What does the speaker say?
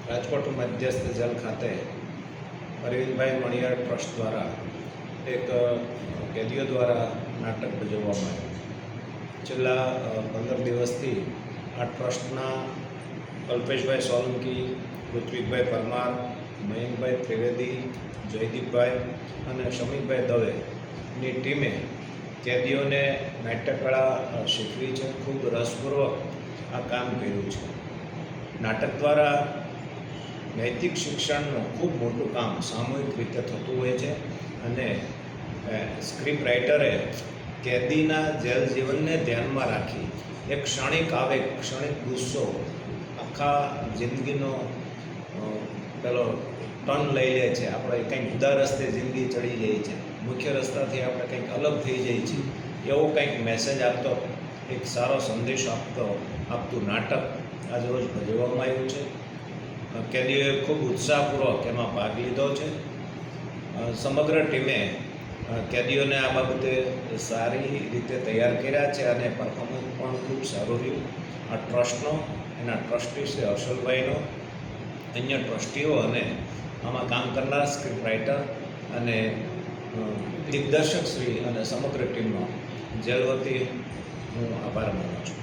રાજકોટ મધ્યસ્થ જેલ ખાતે અરવિંદભાઈ મણિયાર ટ્રસ્ટ દ્વારા એક કેદીઓ દ્વારા નાટક ભજવવામાં આવ્યું. છેલ્લા 15 દિવસથી આ ટ્રસ્ટના કલ્પેશભાઈ સોલંકી, ઋત્વિકભાઈ પરમાર, મયંકભાઈ ત્રિવેદી, જયદીપભાઈ અને શમીભાઈ દવેની ટીમે કેદીઓને નાટ્યકળા શીખવી છે. ખૂબ રસપૂર્વક આ કામ કર્યું છે. નાટક દ્વારા નૈતિક શિક્ષણનું ખૂબ મોટું કામ સામૂહિક રીતે થતું હોય છે અને સ્ક્રિપ્ટ રાઇટરે કેદીના જેલ જીવનને ધ્યાનમાં રાખી એક ક્ષણિક આવેગ, ક્ષણિક ગુસ્સો આખા જિંદગીનો પેલો ટર્ન લઈ લે છે. આપણે કંઈક જુદા રસ્તે જિંદગી ચડી જાય છે, મુખ્ય રસ્તાથી આપણે કંઈક અલગ થઈ જઈએ છીએ, એવો કંઈક મેસેજ આપતો, એક સારો સંદેશો આપતું નાટક આજરોજ ભજવવામાં આવ્યું છે. કેદીઓએ ખૂબ ઉત્સાહપૂર્વક એમાં ભાગ લીધો છે. સમગ્ર ટીમે કેદીઓને આ બાબતે સારી રીતે તૈયાર કર્યા છે અને પરફોર્મન્સ પણ ખૂબ સારું રહ્યું. આ ટ્રસ્ટનો, એના ટ્રસ્ટી શ્રી હર્ષલભાઈનો, અન્ય ટ્રસ્ટીઓ અને આમાં કામ કરનાર સ્ક્રિપ્ટ રાઇટર અને દિગ્દર્શક શ્રી અને સમગ્ર ટીમનો જેલ વતી હું આભાર માનું છું.